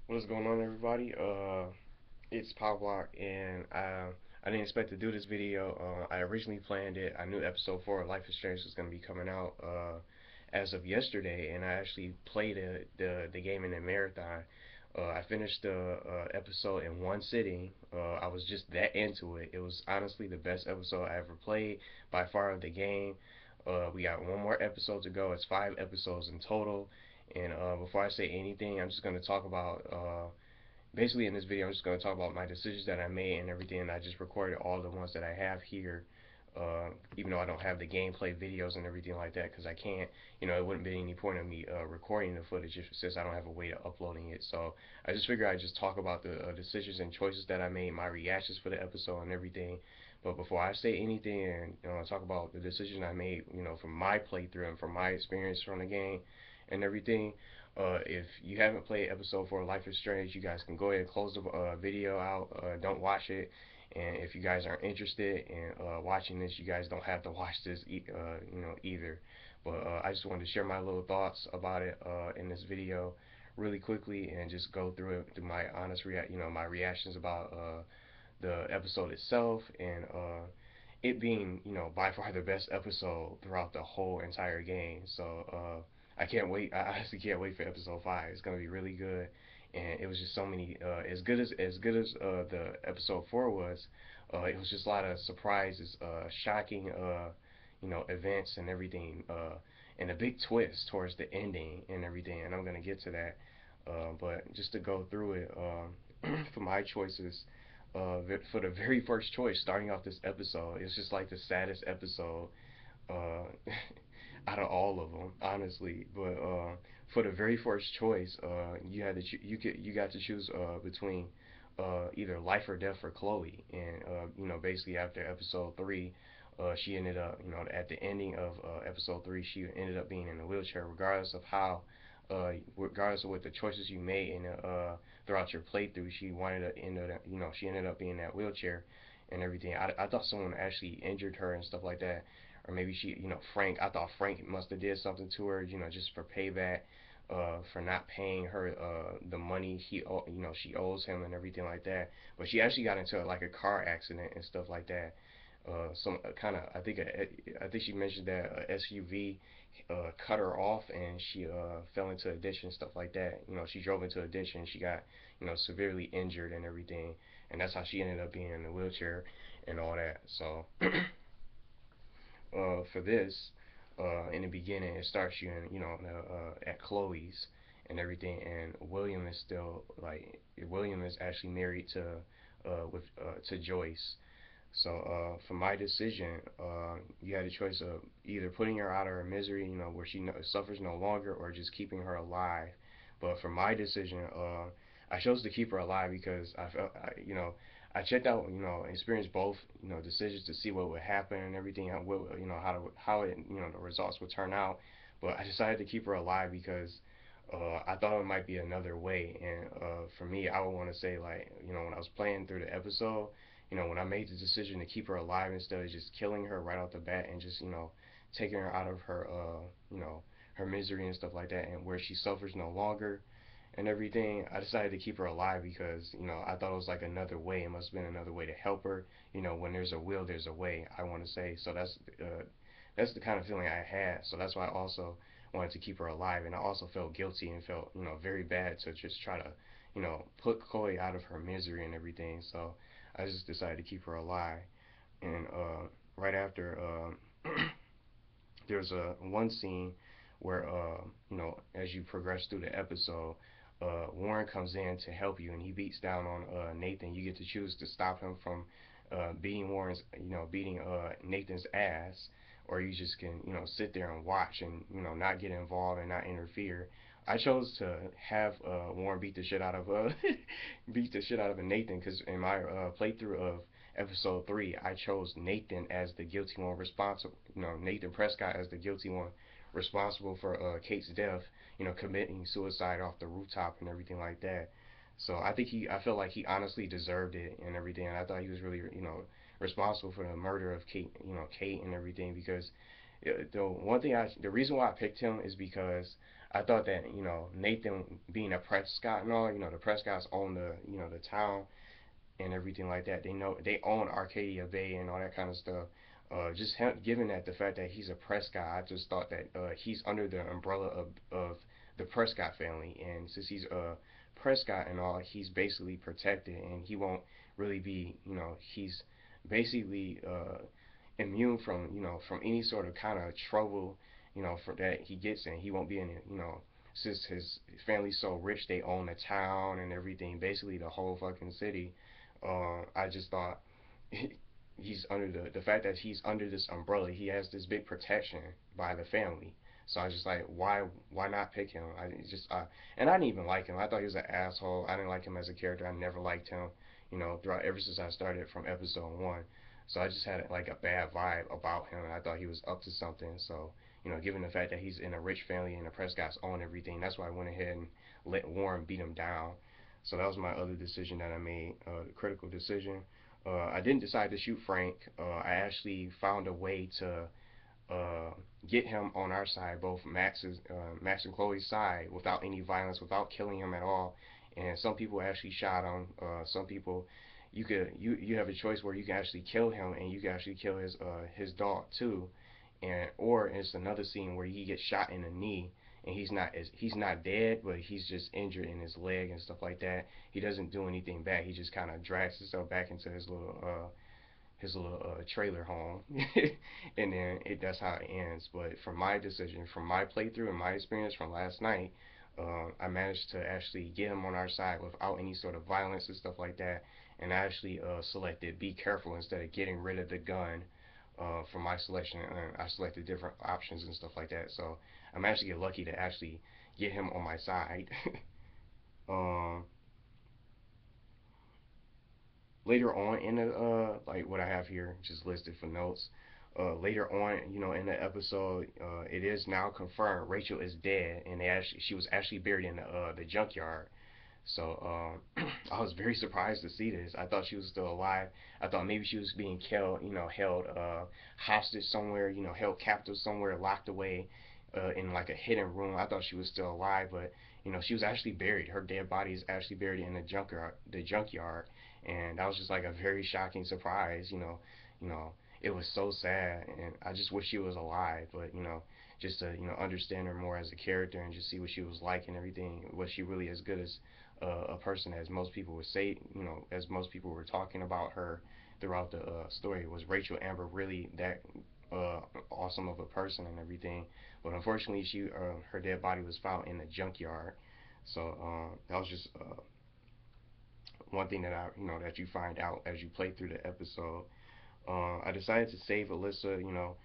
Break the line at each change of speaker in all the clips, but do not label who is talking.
What is going on, everybody? It's Pop Block, and I didn't expect to do this video. I originally planned it. I knew episode 4 of Life is Strange was going to be coming out as of yesterday, and I actually played the game in a marathon. I finished the episode in one sitting. I was just that into it. It was honestly the best episode I ever played by far of the game. We got one more episode to go. It's 5 episodes in total. And before I say anything, I'm just going to talk about basically in this video, I'm just going to talk about my decisions that I made and everything. And I just recorded all the ones that I have here, even though I don't have the gameplay videos and everything like that, because I can't, it wouldn't be any point of me recording the footage since I don't have a way of uploading it. So I just figured I'd just talk about the decisions and choices that I made, my reactions for the episode and everything. But before I say anything and talk about the decision I made, from my playthrough and from my experience from the game and everything, if you haven't played episode 4 of Life is Strange, you guys can go ahead and close the video out. Don't watch it. And if you guys aren't interested in watching this, you guys don't have to watch this, either. But I just wanted to share my little thoughts about it in this video, really quickly, and just go through it, through my honest my reactions about the episode itself, and it being, by far the best episode throughout the whole entire game. So I can't wait. I honestly can't wait for episode 5. It's gonna be really good, and it was just so many. As good as the episode 4 was, it was just a lot of surprises, shocking, events and everything, and a big twist towards the ending and everything. And I'm gonna get to that. But just to go through it, for my choices, for the very first choice, starting off this episode, it's just like the saddest episode uh, out of all of them, honestly. But for the very first choice, you had to you got to choose between either life or death for Chloe, and basically after episode 3. She ended up, at the ending of episode 3, she ended up being in a wheelchair, regardless of what the choices you made in throughout your playthrough. She wanted to end up, she ended up being in that wheelchair and everything. I thought someone actually injured her and stuff like that, or maybe she, Frank. I thought Frank must have did something to her, just for payback, for not paying her the money she owes him and everything like that. But she actually got into like a car accident and stuff like that. Some kind of, I think she mentioned that a SUV cut her off, and she fell into a ditch and stuff like that. She drove into a ditch and she got, severely injured and everything, and that's how she ended up being in a wheelchair and all that. So for this, in the beginning, it starts you in, at Chloe's and everything, and William is still like, William is actually married to Joyce. So for my decision, you had a choice of either putting her out of her misery, where she suffers no longer, or just keeping her alive. But for my decision, I chose to keep her alive because I felt, I checked out, experienced both, decisions to see what would happen and everything, how it, the results would turn out. But I decided to keep her alive because I thought it might be another way. And for me, I would want to say, like, when I was playing through the episode, when I made the decision to keep her alive instead of just killing her right off the bat, and just, taking her out of her, her misery and stuff like that, and where she suffers no longer and everything, I decided to keep her alive because, I thought it was like another way. It must have been another way to help her. When there's a will, there's a way, I want to say. So that's the kind of feeling I had. So that's why I also wanted to keep her alive, and I also felt guilty and felt, very bad to just try to, put Chloe out of her misery and everything. So I just decided to keep her alive. And right after, there's a one scene where, as you progress through the episode, Warren comes in to help you, and he beats down on Nathan. You get to choose to stop him from beating Nathan's ass, or you just can, sit there and watch and, not get involved and not interfere. I chose to have Warren beat the shit out of beat the shit out of Nathan, because in my playthrough of episode 3, I chose Nathan as the guilty one responsible. Nathan Prescott as the guilty one responsible for Kate's death. Committing suicide off the rooftop and everything like that. So I felt like he honestly deserved it and everything. And I thought he was really, responsible for the murder of Kate, Kate and everything, because the reason why I picked him is because I thought that, Nathan being a Prescott and all, the Prescotts own the town and everything like that. They own Arcadia Bay and all that kind of stuff. Just given that the fact that he's a Prescott, I just thought that he's under the umbrella of the Prescott family, and since he's a Prescott and all, he's basically protected, and he won't really be, he's basically immune from, from any sort of kind of trouble, for that he gets in. He won't be in it, since his family's so rich, they own the town and everything, basically the whole fucking city. I just thought he's under the fact that he's under this umbrella, he has this big protection by the family. So I was just like, why not pick him? And I didn't even like him. I thought he was an asshole. I didn't like him as a character. I never liked him, throughout ever since I started from episode one. So I just had like a bad vibe about him, and I thought he was up to something. So, given the fact that he's in a rich family and the Prescott's own everything, that's why I went ahead and let Warren beat him down. So that was my other decision that I made, the critical decision. I didn't decide to shoot Frank. I actually found a way to uh, get him on our side, both Max and Chloe's side, without any violence, without killing him at all. And some people actually shot him. Some people, you have a choice where you can actually kill him and you can actually kill his dog too, and or it's another scene where he gets shot in the knee and he's not dead, but he's just injured in his leg and stuff like that. He doesn't do anything bad. He just kind of drags himself back into his little trailer home, and then that's how it ends. But from my decision, from my playthrough and my experience from last night, I managed to actually get him on our side without any sort of violence and stuff like that. And I actually selected be careful instead of getting rid of the gun. For my selection, I selected different options and stuff like that. So I'm actually get lucky to actually get him on my side. um, Later on in the like what I have here just listed for notes. Later on, in the episode, it is now confirmed Rachel is dead, and she was actually buried in the junkyard. So I was very surprised to see this. I thought she was still alive. I thought maybe she was being killed, held hostage somewhere, held captive somewhere, locked away in like a hidden room. I thought she was still alive, but she was actually buried. Her dead body is actually buried in the junkyard, and that was just like a very shocking surprise. You know, it was so sad, and I just wish she was alive. But just to understand her more as a character and just see what she was like and everything, was she really as good as a person as most people would say, as most people were talking about her throughout the story? Was Rachel Amber really that awesome of a person and everything? But unfortunately, her dead body was found in the junkyard. So that was just one thing that that you find out as you play through the episode. I decided to save Alyssa,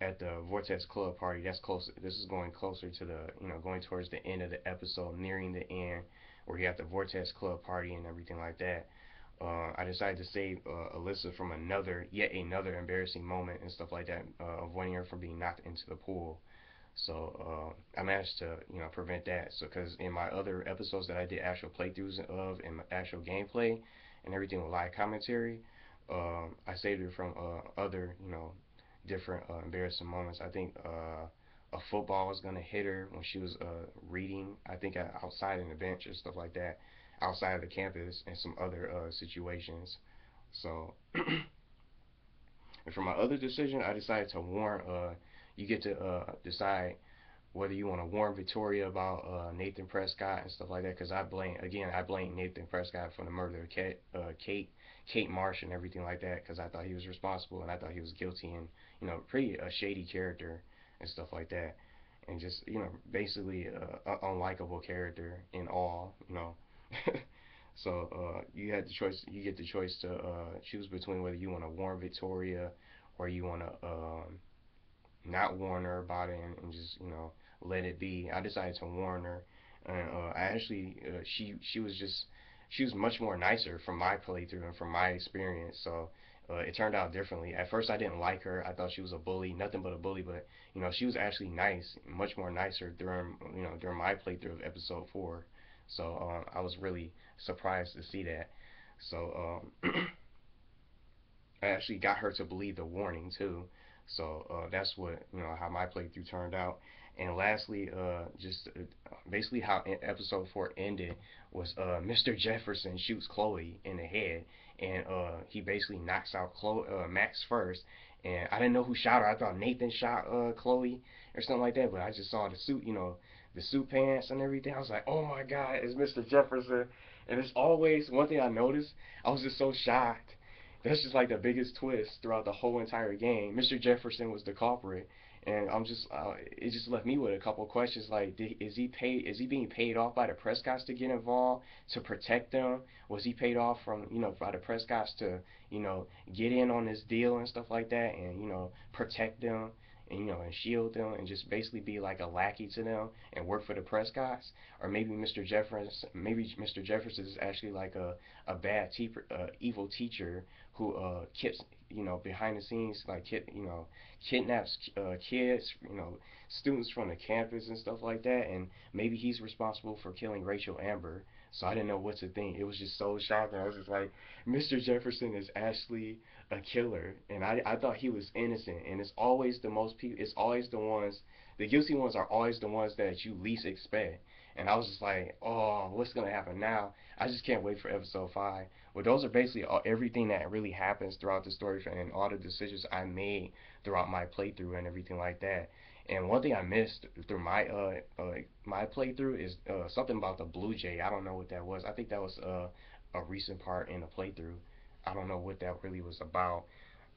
at the Vortex Club party. That's close. This is going closer to the, going towards the end of the episode, nearing the end, where you have the Vortex Club party and everything like that. I decided to save Alyssa from yet another embarrassing moment and stuff like that, avoiding her from being knocked into the pool. So I managed to, prevent that. So because in my other episodes that I did actual playthroughs of and actual gameplay and everything with live commentary, I saved her from other, different embarrassing moments. I think a football was gonna hit her when she was reading. I think outside in the bench and stuff like that, outside of the campus, and some other situations. So, and for my other decision, I decided to warn. You get to decide whether you want to warn Victoria about Nathan Prescott and stuff like that. Because I blame Nathan Prescott for the murder of Kate Marsh and everything like that. Because I thought he was responsible and I thought he was guilty and pretty a shady character and stuff like that. And just basically unlikable character in all. So you had the choice. You get the choice to choose between whether you want to warn Victoria or you want to not warn her about it and just let it be. I decided to warn her, and I actually she was much more nicer from my playthrough and from my experience. So it turned out differently. At first, I didn't like her. I thought she was a bully, nothing but a bully. But she was actually nice, much more nicer during my playthrough of episode 4. So I was really surprised to see that. So I actually got her to believe the warning too. So that's what how my playthrough turned out. And lastly, just basically how episode 4 ended was Mr. Jefferson shoots Chloe in the head, and he basically knocks out Max first. And I didn't know who shot her. I thought Nathan shot Chloe or something like that, but I just saw the suit, the suit pants and everything. I was like, oh my God, it's Mr. Jefferson. And it's always one thing I noticed. I was just so shocked. That's just like the biggest twist throughout the whole entire game. Mr. Jefferson was the culprit, and it just left me with a couple of questions like, is he paid? Is he being paid off by the Prescotts to get involved to protect them? Was he paid off from by the Prescotts to get in on this deal and stuff like that, and protect them? And and shield them and just basically be like a lackey to them and work for the Prescotts, or maybe Mr. Jefferson is actually like a bad teacher, evil teacher who keeps behind the scenes like kidnaps kids, students from the campus and stuff like that, and maybe he's responsible for killing Rachel Amber. So I didn't know what to think. It was just so shocking. I was just like, Mr. Jefferson is actually a killer, and I thought he was innocent. And it's always the most people. It's always the ones. The guilty ones are always the ones that you least expect. And I was just like, oh, what's gonna happen now? I just can't wait for episode 5. Well, those are basically everything that really happens throughout the story and all the decisions I made throughout my playthrough and everything like that. And one thing I missed through my playthrough is something about the Blue Jay. I don't know what that was. I think that was a recent part in the playthrough. I don't know what that really was about.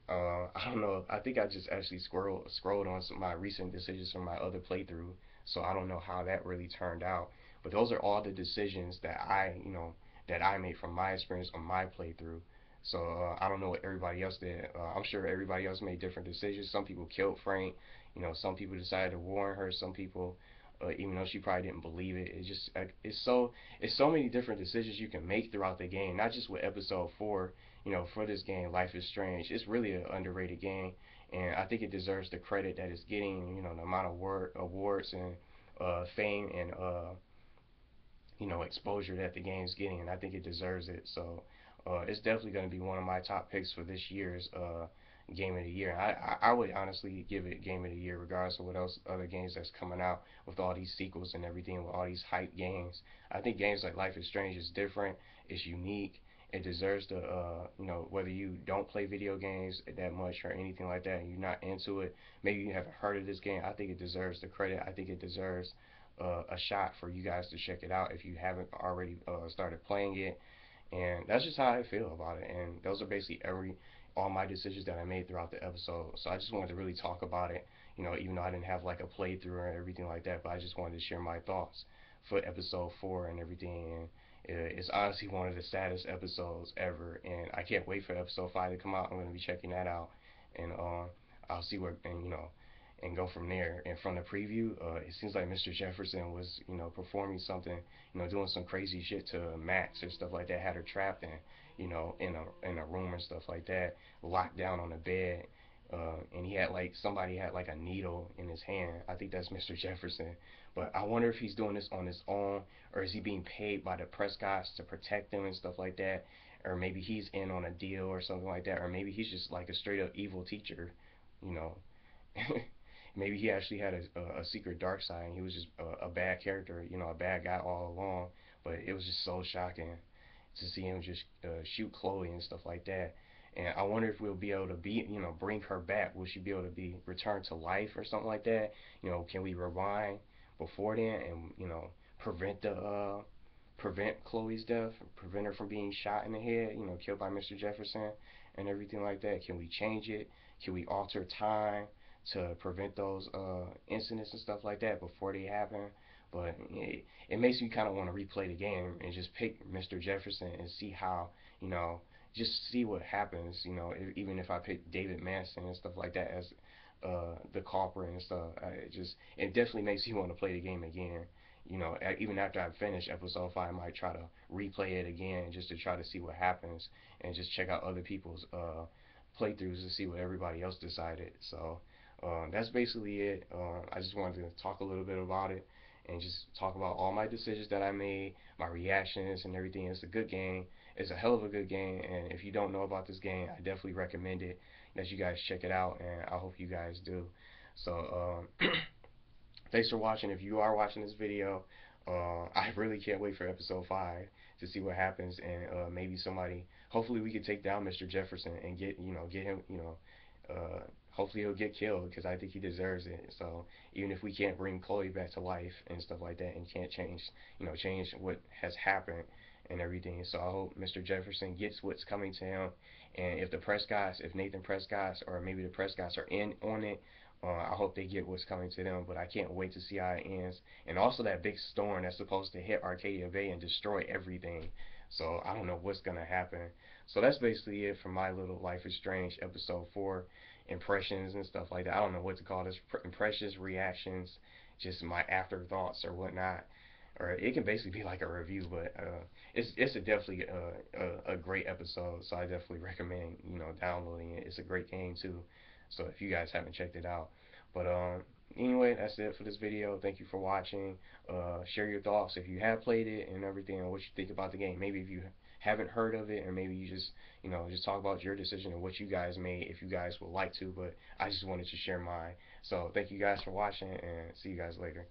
I don't know. I think I just actually scrolled on my recent decisions from my other playthrough, so I don't know how that really turned out. But those are all the decisions that I made from my experience on my playthrough. So I don't know what everybody else did. I'm sure everybody else made different decisions. Some people killed Frank. Some people decided to warn her. Some people, even though she probably didn't believe it, it's so many different decisions you can make throughout the game. Not just with episode 4, for this game, Life is Strange. It's really an underrated game, and I think it deserves the credit that it's getting. The amount of awards and fame and exposure that the game's getting, and I think it deserves it. So it's definitely going to be one of my top picks for this year's game of the year. I would honestly give it game of the year regardless of what else other games that's coming out with all these sequels and everything, with all these hype games. I think games like Life is Strange is different, it's unique, it deserves the whether you don't play video games that much or anything like that and you're not into it, maybe you haven't heard of this game, I think it deserves the credit. I think it deserves a shot for you guys to check it out if you haven't already started playing it. And that's just how I feel about it. And those are basically all my decisions that I made throughout the episode. So I just wanted to really talk about it, even though I didn't have like a playthrough or everything like that. But I just wanted to share my thoughts for episode 4 and everything. And it's honestly one of the saddest episodes ever. And I can't wait for episode 5 to come out. I'm going to be checking that out. And I'll see where, and go from there. And from the preview, it seems like Mr. Jefferson was, performing something, doing some crazy shit to Max or stuff like that. Had her trapped in a room and stuff like that, locked down on a bed. And somebody had like a needle in his hand. I think that's Mr. Jefferson. But I wonder if he's doing this on his own, or is he being paid by the Prescotts to protect them and stuff like that? Or maybe he's in on a deal or something like that. Or maybe he's just like a straight up evil teacher, you know. Maybe he actually had a secret dark side and he was just a bad character, a bad guy all along. But it was just so shocking to see him just shoot Chloe and stuff like that. And I wonder if we'll be able to bring her back. Will she be able to be returned to life or something like that? Can we rewind before then and prevent prevent Chloe's death, prevent her from being shot in the head, killed by Mr. Jefferson and everything like that? Can we change it? Can we alter time to prevent those incidents and stuff like that before they happen? But it makes me kind of want to replay the game and just pick Mr. Jefferson and see how, just see what happens, even if I pick David Manson and stuff like that as the culprit and stuff. It definitely makes you want to play the game again. Even after I finish episode 5, I might try to replay it again just to try to see what happens and just check out other people's playthroughs to see what everybody else decided. So that's basically it. I just wanted to talk a little bit about it and just talk about all my decisions that I made, my reactions and everything. It's a good game. It's a hell of a good game, and if you don't know about this game, I definitely recommend it that you guys check it out, and I hope you guys do. So thanks for watching. If you are watching this video, I really can't wait for episode 5 to see what happens, and maybe somebody. Hopefully, we could take down Mr. Jefferson and get him. Hopefully he'll get killed because I think he deserves it. So even if we can't bring Chloe back to life and stuff like that, and can't change what has happened and everything. So I hope Mr. Jefferson gets what's coming to him. And if the Prescotts, if Nathan Prescott or maybe the Prescotts are in on it, I hope they get what's coming to them. But I can't wait to see how it ends. And also that big storm that's supposed to hit Arcadia Bay and destroy everything. So I don't know what's gonna happen. So that's basically it for my little Life is Strange episode 4 impressions and stuff like that. I don't know what to call this. Impressions, reactions, just my afterthoughts or whatnot. Or it can basically be like a review, but it's definitely a great episode. So I definitely recommend downloading it. It's a great game too. So if you guys haven't checked it out, but anyway, that's it for this video. Thank you for watching. Share your thoughts if you have played it and everything, and what you think about the game. Maybe if you haven't heard of it, or maybe you just talk about your decision and what you guys made if you guys would like to. But I just wanted to share mine. So thank you guys for watching, and see you guys later.